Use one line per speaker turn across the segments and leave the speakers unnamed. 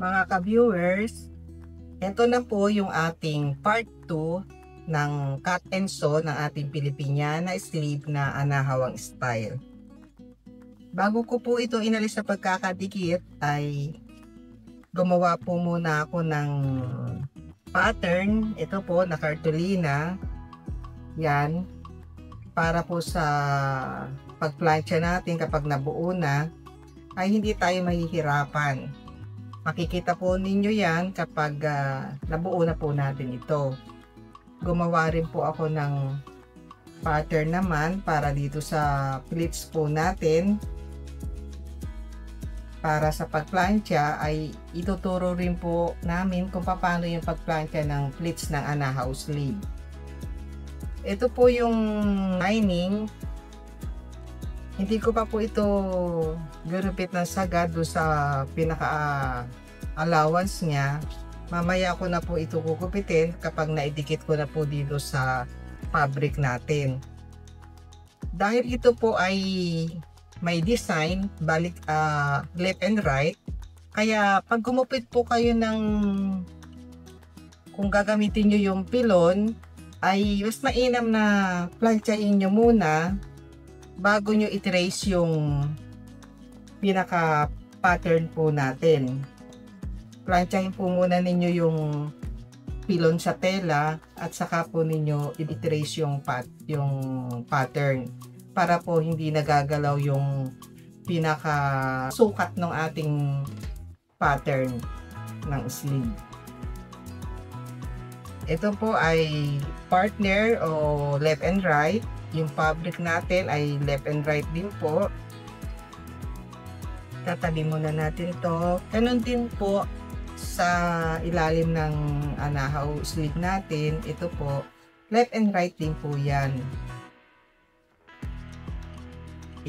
Mga ka-viewers, ito na po yung ating part 2 ng cut and sew ng ating Filipiniana sleeve na anahawang style. Bago ko po ito inalis sa pagkakadikit ay gumawa po muna ako ng pattern. Ito po na cartolina. Yan. Para po sa pagplancha natin kapag nabuo na ay hindi tayo mahihirapan. Makikita po ninyo yan kapag nabuo na po natin ito. Gumawa rin po ako ng pattern naman para dito sa pleats po natin. Para sa pagplancha ay ituturo rin po namin kung paano yung pagplancha ng pleats ng anahaw sleeve. Ito po yung lining. Hindi ko pa po ito gurupit ng sagad do sa pinaka allowance niya. Mamaya ko na po ito kukupitin kapag naidikit ko na po dito sa fabric natin. Dahil ito po ay may design balik left and right, kaya pag gumupit po kayo ng kung gagamitin nyo yung pilon ay mas mainam na planchain nyo muna bago nyo i-trace yung pinaka pattern po natin. Planchahin po muna ninyo yung pilon sa tela at saka po ninyo i-trace yung pattern para po hindi nagagalaw yung pinaka sukat ng ating pattern ng sleeve. Ito po ay partner o left and right. Yung fabric natin ay left and right din po. Tatabi muna natin ito. Ganon din po sa ilalim ng anahaw sleeve natin. Ito po, left and right din po yan.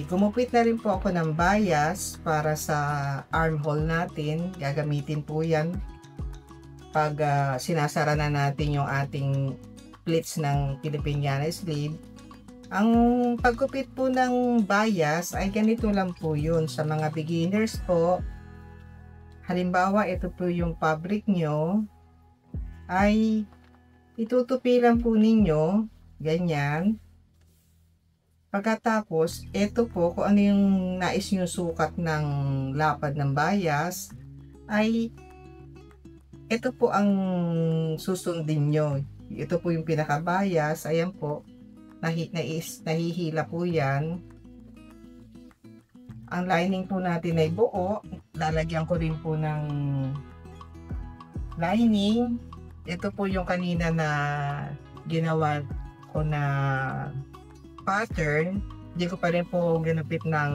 Gumupit na rin po ako ng bias para sa armhole natin. Gagamitin po yan pag sinasara na natin yung ating pleats ng Filipiniana sleeve. Ang paggupit po ng bias ay ganito lang po yun sa mga beginners po. Halimbawa, ito po yung fabric nyo, ay itutupi lang po ninyo, ganyan. Pagkatapos, ito po, kung ano yung nais nyo sukat ng lapad ng bias, ay ito po ang susundin nyo. Ito po yung pinaka-bias, ayan po. Nahihila po yan. Ang lining po natin ay buo. Lalagyan ko rin po ng lining. Ito po yung kanina na ginawa ko na pattern. Hindi ko pa rin po ginupit ng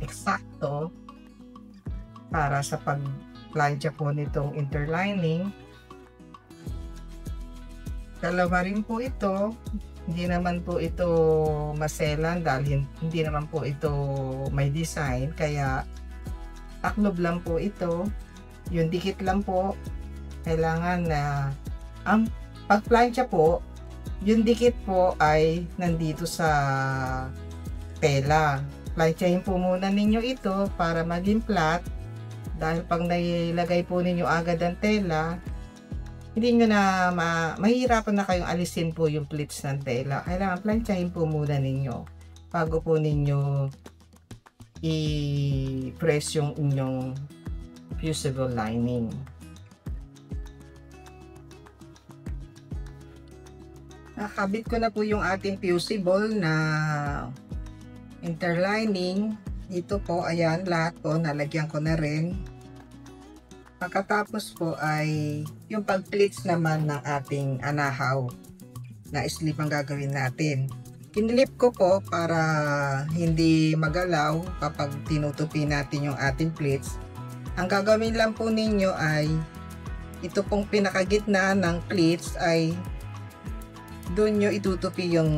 eksakto para sa pagplancha po nitong interlining. Dalawa rin po ito. Hindi naman po ito maselan dahil hindi naman po ito may design, kaya taklob lang po ito. Yung dikit lang po, kailangan na ang pagplancha po, yung dikit po ay nandito sa tela. Planchahin po muna ninyo ito para maging flat, dahil pag nailagay po ninyo agad ang tela, hindi nyo na mahihirapan na kayong alisin po yung pleats ng tela. Kailangan planchahin po muna ninyo bago po ninyo i-press yung inyong fusible lining. Nakabit ko na po yung ating fusible na interlining. Ito po, ayan, lahat po nalagyan ko na rin. Pagkatapos po ay yung pag-pleats naman ng ating anahaw na sleeve ang gagawin natin. Kinlip ko po para hindi magalaw kapag tinutupi natin yung ating pleats. Ang gagawin lang po ninyo ay ito pong pinakagitna ng pleats ay doon nyo itutupi yung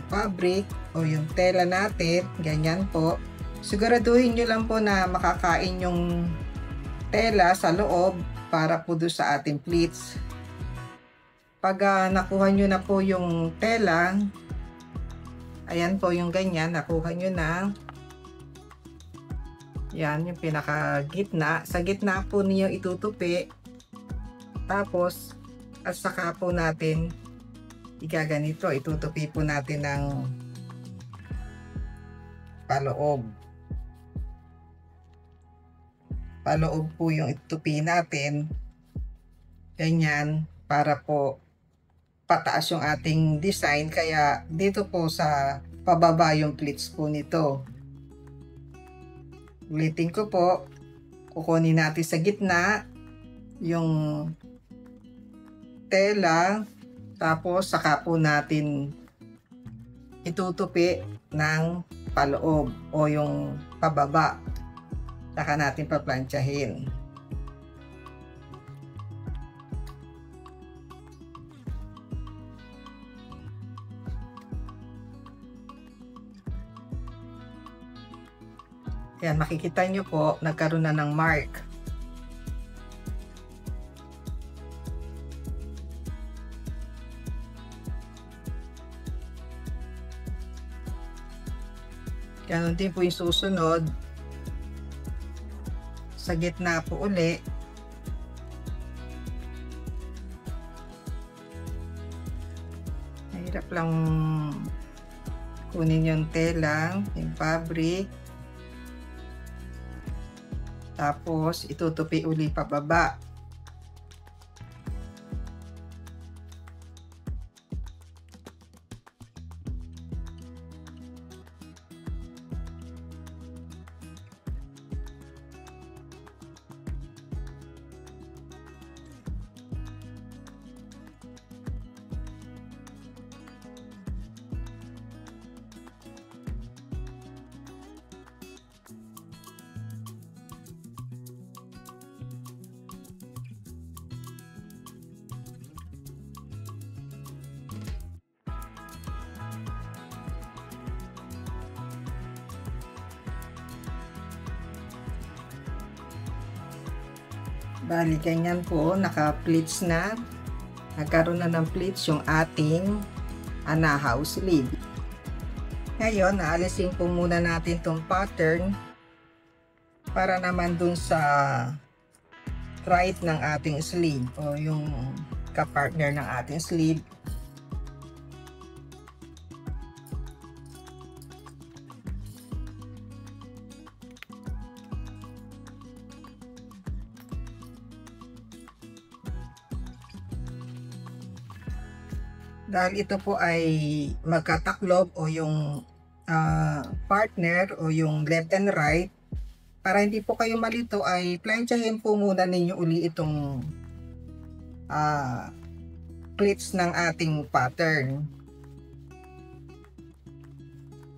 fabric o yung tela natin. Ganyan po. Siguraduhin nyo lang po na makakain yung tela sa loob para po doon sa ating pleats. Pag nakuha nyo na po yung tela, ayan po yung ganyan, nakuha nyo na. Yan, yung pinaka gitna. Sa gitna po niyo itutupi. Tapos, at saka po natin igaganito. Itutupi po natin ng paloob. Paloob po yung itutupi natin. Ganyan, para po pataas yung ating design. Kaya dito po sa pababa yung pleats po nito. Ulitin ko po, kukunin natin sa gitna yung tela, tapos saka po natin itutupi ng paloob o yung pababa. Saka natin paplantsahin. Yan, makikita nyo po, nagkaroon na ng mark. Ganon din po yung susunod. Sa gitna po uli. Mahirap lang kunin yung tela, yung fabric. Tapos, itutupi uli pababa. Bali, ganyan po, naka-pleats na. Nagkaroon na ng pleats yung ating anahaw sleeve. Ngayon, naalisin po muna natin tong pattern para naman dun sa right ng ating sleeve o yung kapartner ng ating sleeve. Dahil ito po ay magkataklob o yung partner o yung left and right, para hindi po kayo malito ay plantsahin po muna ninyo uli itong pleats ng ating pattern.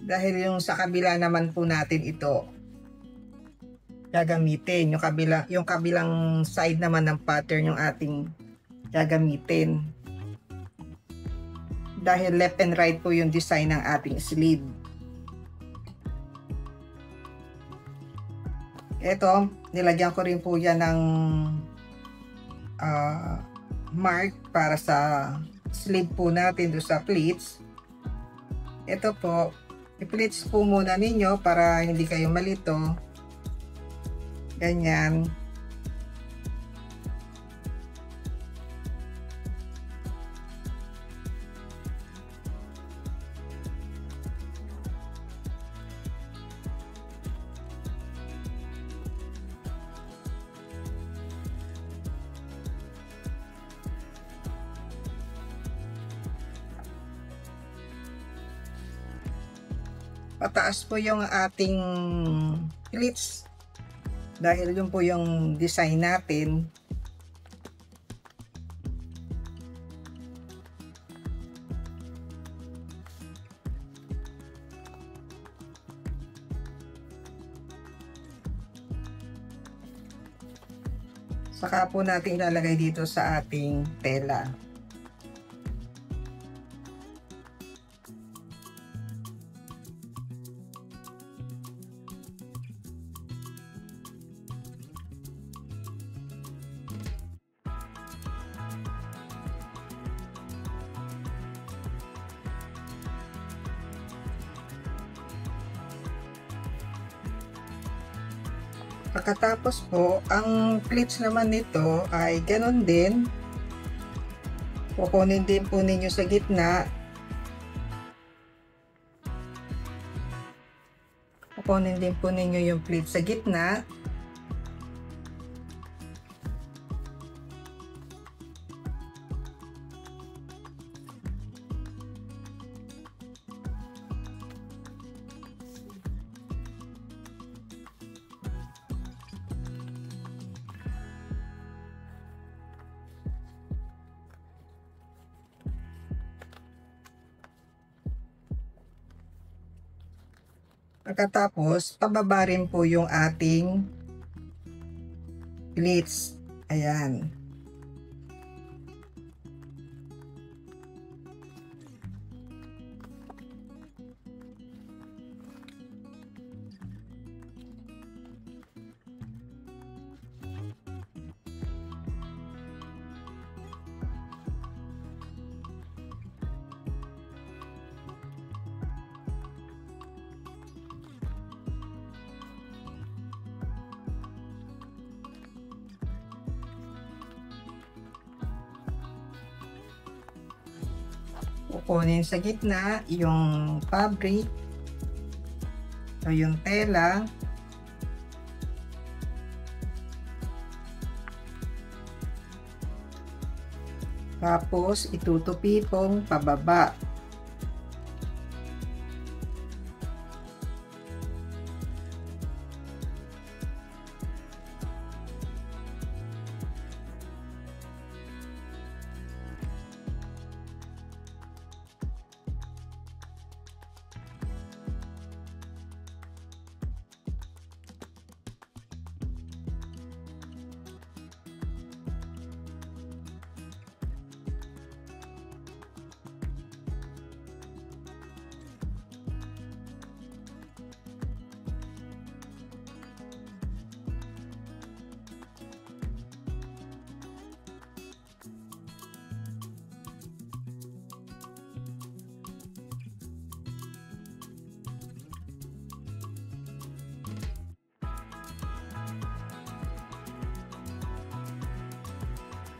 Dahil yung sa kabila naman po natin ito gagamitin, yung kabilang side naman ng pattern yung ating gagamitin. Dahil left and right po yung design ng ating sleeve. Ito, nilagyan ko rin po yan ng mark para sa sleeve po natin doon sa pleats. Ito po, i-pleats po muna ninyo para hindi kayo malito. Ganyan. Pataas po yung ating pleats dahil yun po yung design natin. Saka po natin ilalagay dito sa ating tela. Pagkatapos po, ang pleats naman nito ay ganon din. Kukunin din po ninyo sa gitna. Kukunin din po ninyo yung pleats sa gitna. Pagkatapos, pababa rin po yung ating pleats. Ayan. Kukunin sa gitna yung fabric o yung tela. Tapos itutupi pong pababa.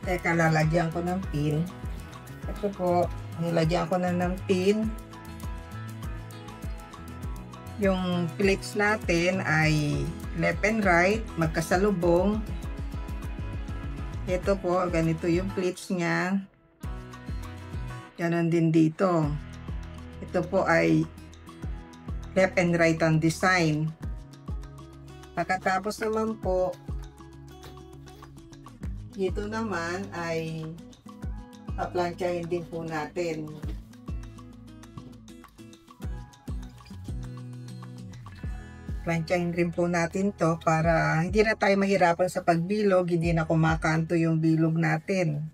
Teka, lalagyan ko ng pin. Ito po, nilagyan ko na ng pin. Yung pleats natin ay left and right, magkasalubong. Ito po, ganito yung pleats niya. Ganon din dito. Ito po ay left and right ang design. Pagkatapos naman po, dito naman ay paplansyahin din po natin. Plansyahin rin po natin to para hindi na tayo mahirapan sa pagbilog, hindi na kumakanto yung bilog natin.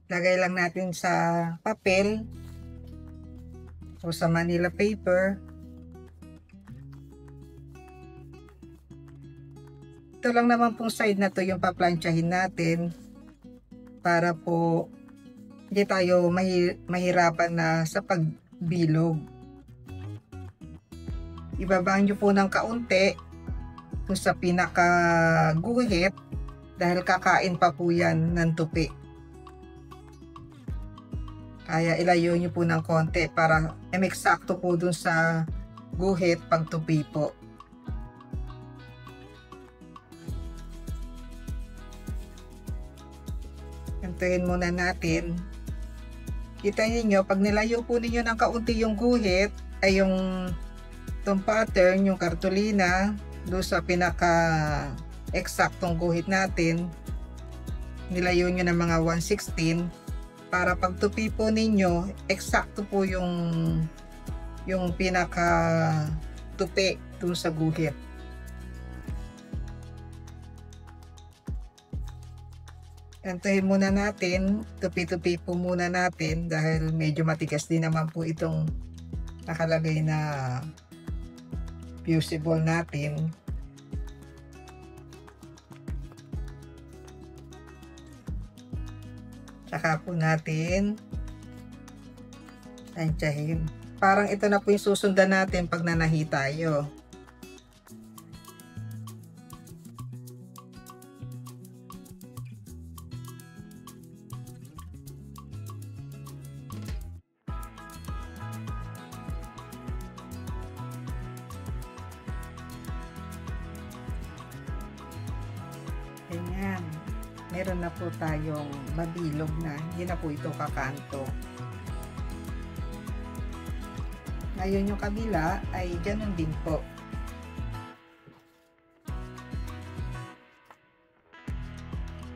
Lagay lang natin sa papel o sa Manila paper. Ito lang naman pong side na to yung paplansyahin natin para po hindi tayo mahirapan na sa pagbilog. Ibaba nyo po ng kaunti kung sa pinaka guhit dahil kakain pa po yan ng tupi. Kaya ilayo nyo po ng konti para eksakto po dun sa guhit pag tupi po. Gantuhin muna natin. Kita niyo pag nilayo po ninyo ng kaunti yung guhit ay yung itong pattern, yung kartolina doon sa pinaka eksaktong guhit natin, nilayo nyo ng mga 1/16 para pag tupi po ninyo eksakto po yung pinaka tupi doon sa guhit. Gantuhin muna natin, tupi-tupi po muna natin dahil medyo matigas din naman po itong nakalagay na fusible natin. Saka po natin tansyahin. Parang ito na po yung susundan natin pag nanahi tayo. Ganyan. Meron na po tayong mabilog na. Hindi na po ito kakanto. Ngayon yung kabila ay ganun din po.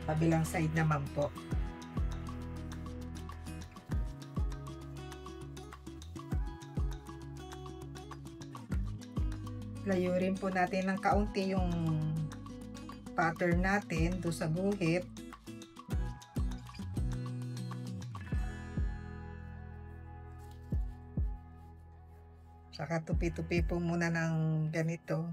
Kabilang side naman po. Layurin po natin ng kaunti yung pattern natin doon sa guhit. Saka tupi-tupi po muna ng ganito.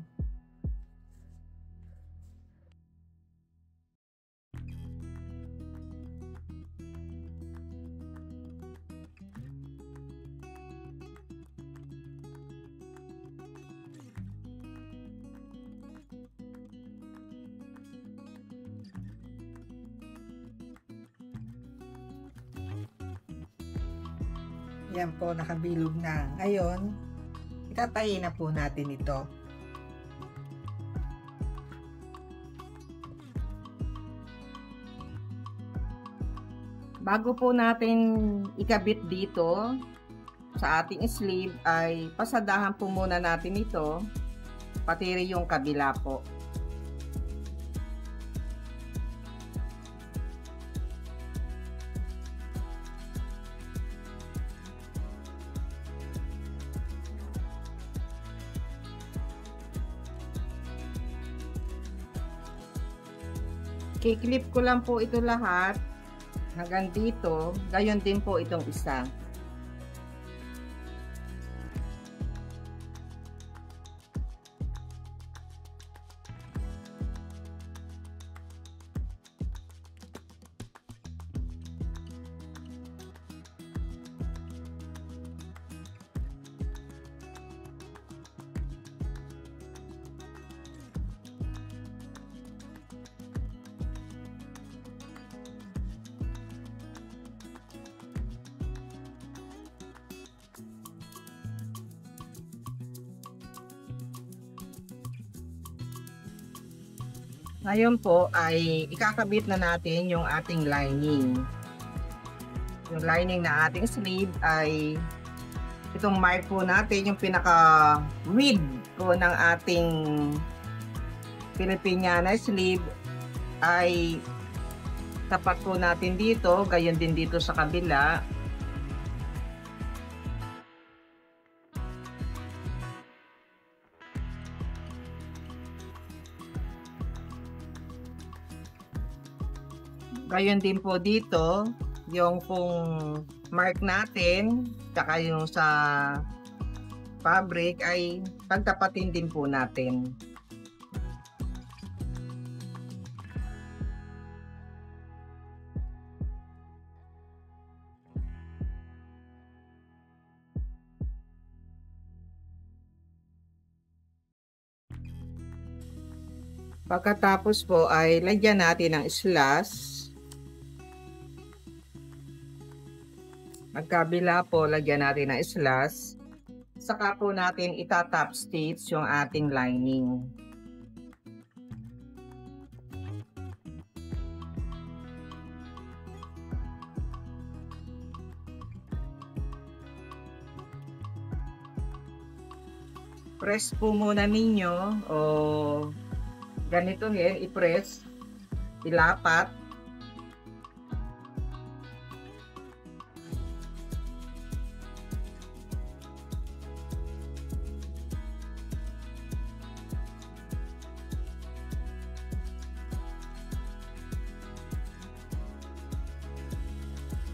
Yan po, nakabilog na. Ngayon, itatayin na po natin ito. Bago po natin ikabit dito sa ating sleeve ay pasadahan po muna natin ito, pati rin yung kabila po. Kiklip ko lang po ito lahat hanggang dito, gayon din po itong isa. Ngayon po ay ikakabit na natin yung ating lining. Yung lining na ating sleeve ay itong mark po natin, yung pinaka width po ng ating Filipiniana sleeve ay tapat po natin dito, gayon din dito sa kabila. Gayon din po dito, yung pong mark natin, tsaka yung sa fabric ay pagtapatin din po natin. Pagkatapos po ay lagyan natin ng slash. Magkabila po, lagyan natin ng slash. Saka po natin itatop stitch yung ating lining. Press po muna ninyo o ganito rin, i-press, ilapat.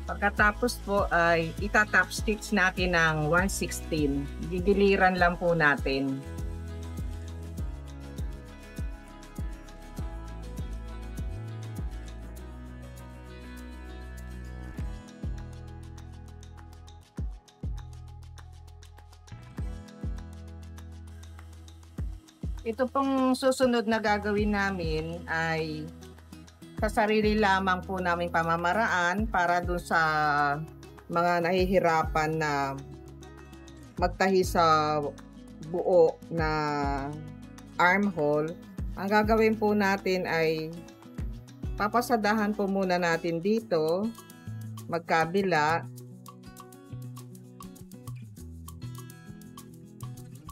Pagkatapos po ay itatop stitch natin ng 1/16. Gigiliran lang po natin. Ito pong susunod na gagawin namin ay sa sarili lamang po naming pamamaraan para dun sa mga nahihirapan na magtahi sa buo na armhole. Ang gagawin po natin ay Papasadahan po muna natin dito magkabila.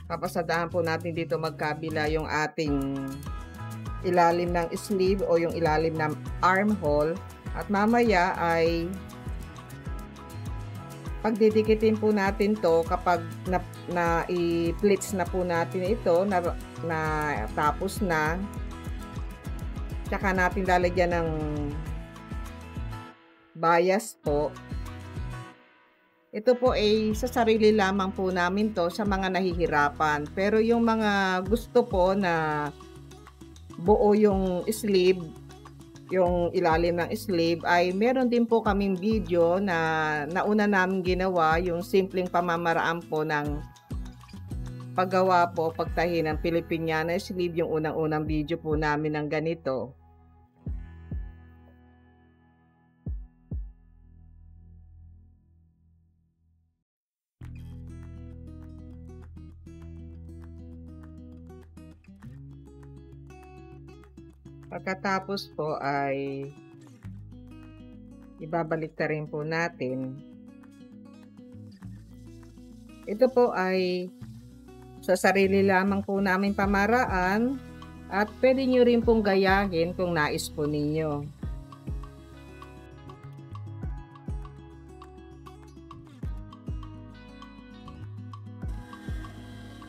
Papasadahan po natin dito magkabila yung ating ilalim ng sleeve o yung ilalim ng armhole, at mamaya ay pagdidikitin po natin to kapag na i-pleats na po natin ito na tapos na, tsaka natin lalagyan ng bias po. Ito po ay sa sarili lamang po namin to sa mga nahihirapan. Pero yung mga gusto po na buo yung sleeve, yung ilalim ng sleeve, ay meron din po kaming video na nauna namin ginawa, yung simpleng pamamaraan po ng paggawa po, pagtahi ng Filipiniana sleeve, yung unang-unang video po namin ng ganito. Pagkatapos po ay ibabalik na rin po natin. Ito po ay sa sarili lamang po namin pamaraan, at pwede nyo rin pong gayahin kung nais po ninyo.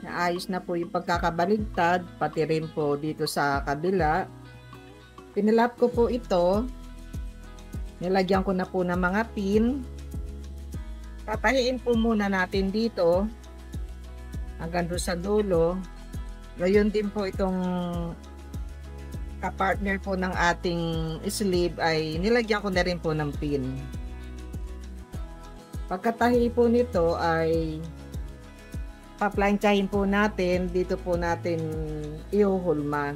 Naayos na po yung pagkakabaligtad, pati rin po dito sa kabila. Pinilap ko po ito, nilagyan ko na po ng mga pin. Tatahiin po muna natin dito hanggang doon sa dulo. Gayon din po itong kapartner po ng ating sleeve ay nilagyan ko na rin po ng pin. Pagkatahi po nito ay paplansyahin po natin, dito po natin ihuhulma.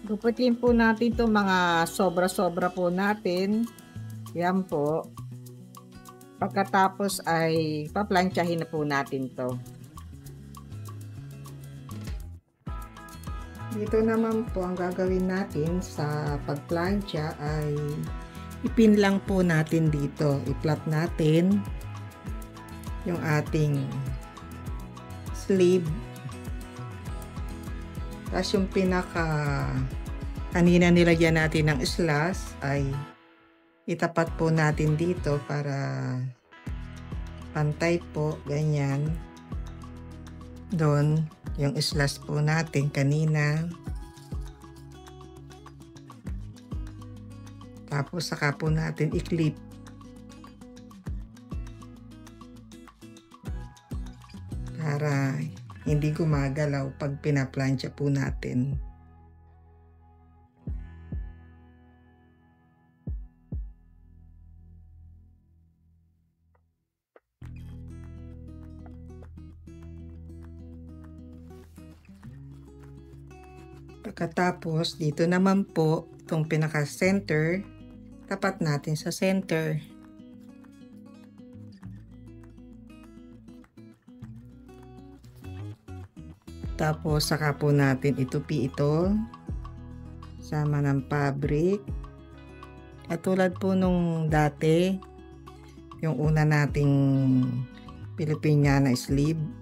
Gupitin po natin itong mga sobra-sobra po natin. Yan po. Pagkatapos ay paplansyahin na po natin to. Dito naman po ang gagawin natin sa pagplansya ay ipin lang po natin dito. I-flat natin yung ating sleeve. Tapos yung kanina nilagyan natin ng slash ay itapat po natin dito para pantay po, ganyan. Doon yung slash po natin kanina. Tapos saka po natin i-clip. Para hindi gumagalaw pag pinaplansya po natin. Pagkatapos, dito naman po, itong pinaka-center, tapat natin sa center. Tapos, saka po natin itupi ito, sama ng fabric. At tulad po nung dati, yung una nating Filipiniana sleeve.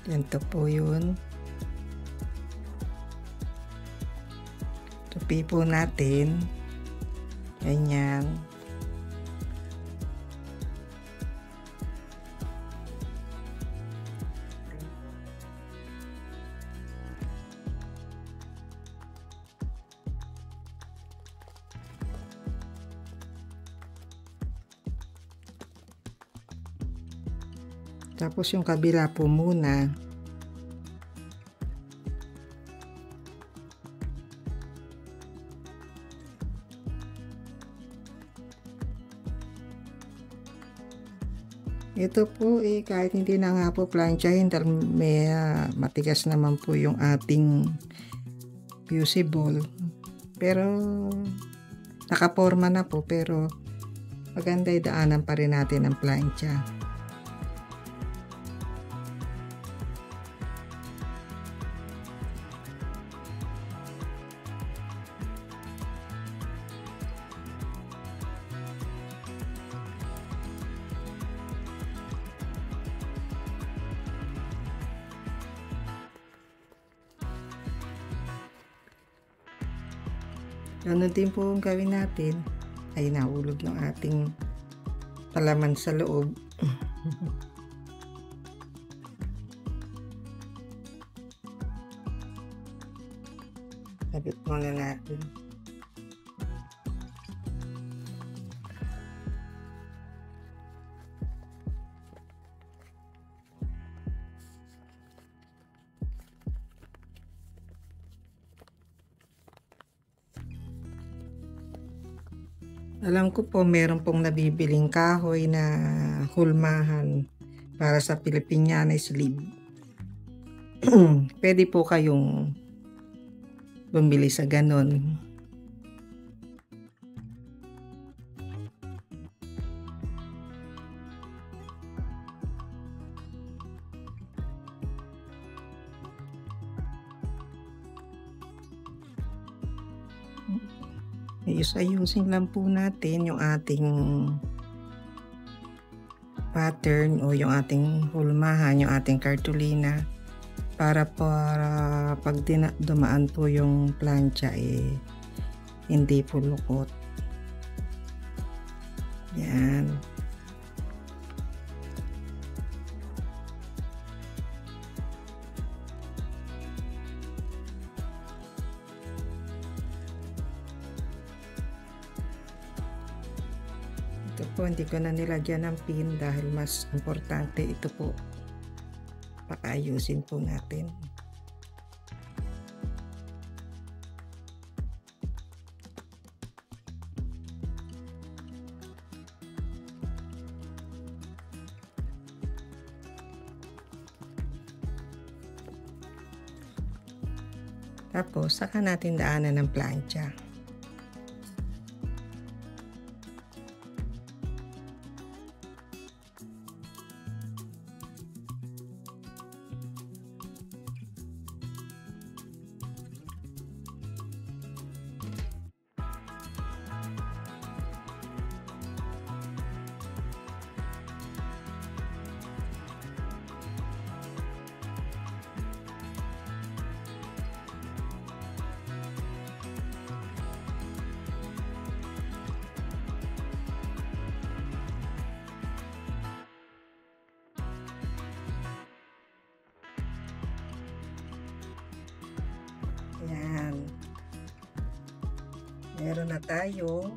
Ganito po yun. Tupi po natin. Ganyan. Tapos yung kabila po muna. Ito po kahit hindi na nga po planchahin dahil may matigas naman po yung ating fusible. Pero nakaporma na po, pero maganda idaanan pa rin natin ang plancha. Ganun din po ang gawin natin. Ay, nahulog yung ating palaman sa loob. Sabit muna natin. Alam ko po meron pong nabibiling kahoy na hulmahan para sa Filipiniana sleeve. Pwede po kayong bumili sa ganon. Ayusin lang po natin yung ating pattern o yung ating hulmahan, yung ating cartolina para pag dumaan po yung plancha hindi po lukot. Yan. Ito po, hindi ko na nilagyan ng pin dahil mas importante ito po. Pakaayusin po natin. Tapos, saka natin daanan ng plancha. Ayan. Meron na tayo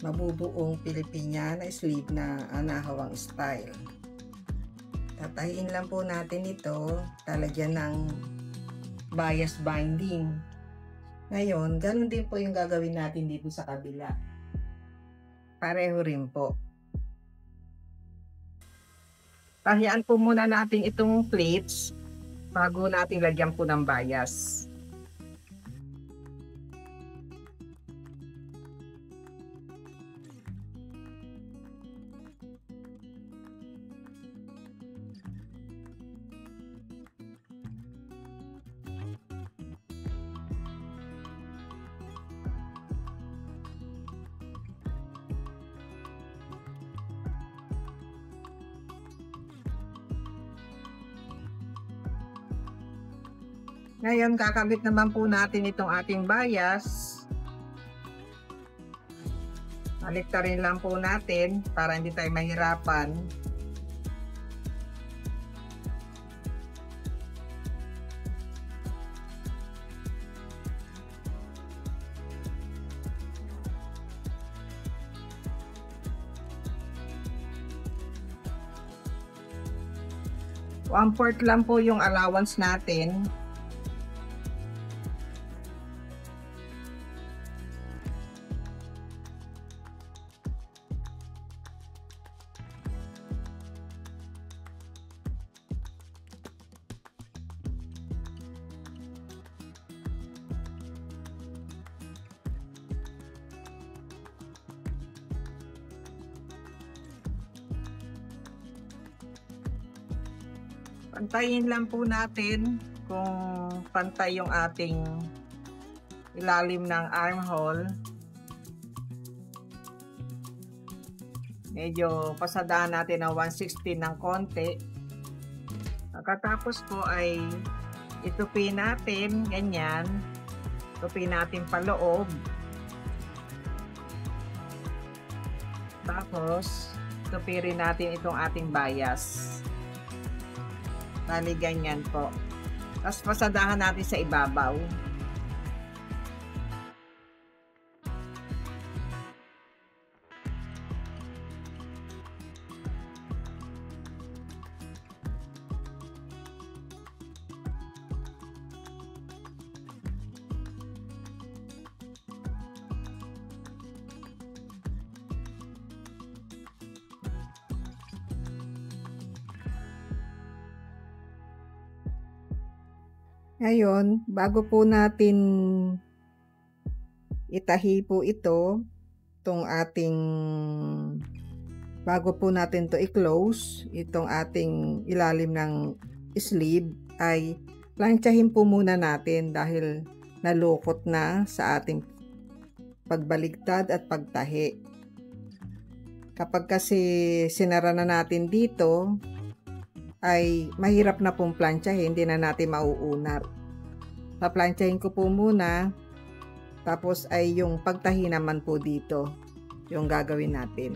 mabubuong Filipiniana sleeve na anahawang style. Tatahiin lang po natin ito, talagyan ng bias binding. Ngayon, ganun din po yung gagawin natin dito sa kabila. Pareho rin po. Tahian po muna natin itong plates bago natin lagyan po ng bias. Ngayon, kakabit naman po natin itong ating bias. Baliktarin lang po natin para hindi tayo mahirapan. 1/4 lang po yung allowance natin. Pantayin lang po natin kung pantay yung ating ilalim ng armhole. Medyo pasadahan natin ng 1/16 ng konti. Pagkatapos po ay itupi natin, ganyan. Tupi natin paloob. Tapos, tupi rin natin itong ating bias. Bali, ganyan po. Tapos pasadahan natin sa ibabaw. Ngayon, bago po natin itahi po bago po natin to i-close, itong ating ilalim ng sleeve, ay plantsahin po muna natin dahil nalukot na sa ating pagbaligtad at pagtahi. Kapag kasi sinara na natin dito, ay mahirap na pong plantsahin, hindi na natin mauunat. Paplantsahin ko po muna, tapos ay yung pagtahi naman po dito yung gagawin natin.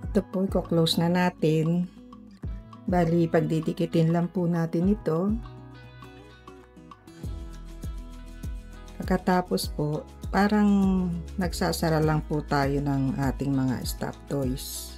Ito po, i-close na natin. Bali, pagdidikitin lang po natin ito. Pagkatapos po, parang nagsasara lang po tayo ng ating mga stuffed toys.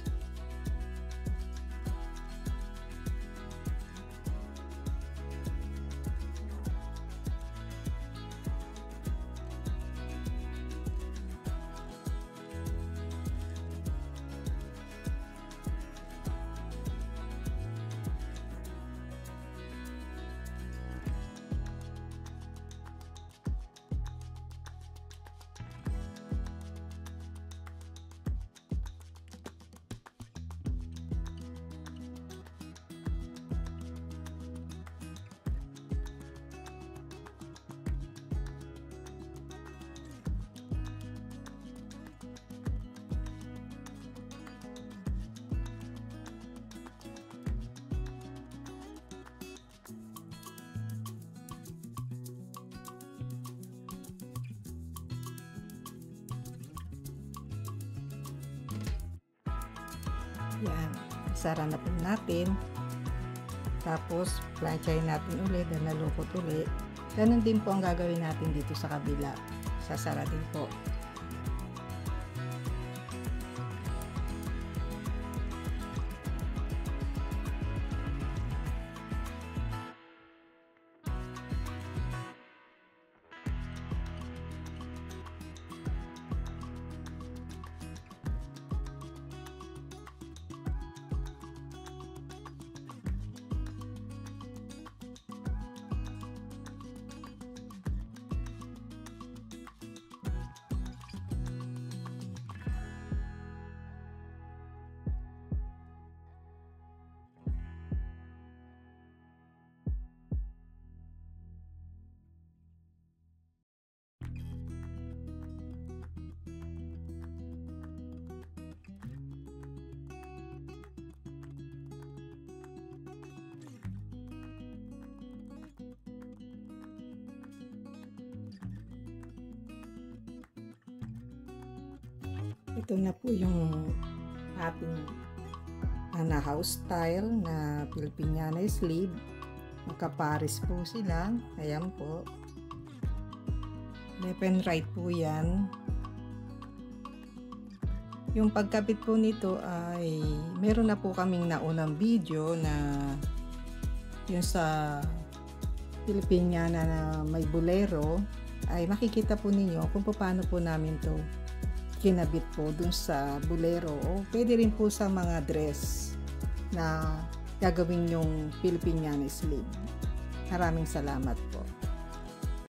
Yan, sara na po natin. Tapos, plantsahin natin ulit na nalukot ulit. Ganun din po ang gagawin natin dito sa kabila. Sasara din po. Ito na po yung ating house style na Filipiniana sleeve. Magkapares po sila. Ayan po. Left and right po yan. Yung pagkabit po nito ay meron na po kaming naunang video na
yung sa Filipiniana na may bolero, ay makikita po ninyo kung paano po namin to kinabit po dun sa bolero, o pwede rin po sa mga dress na gagawin yung Filipiniana sleeve. Maraming salamat.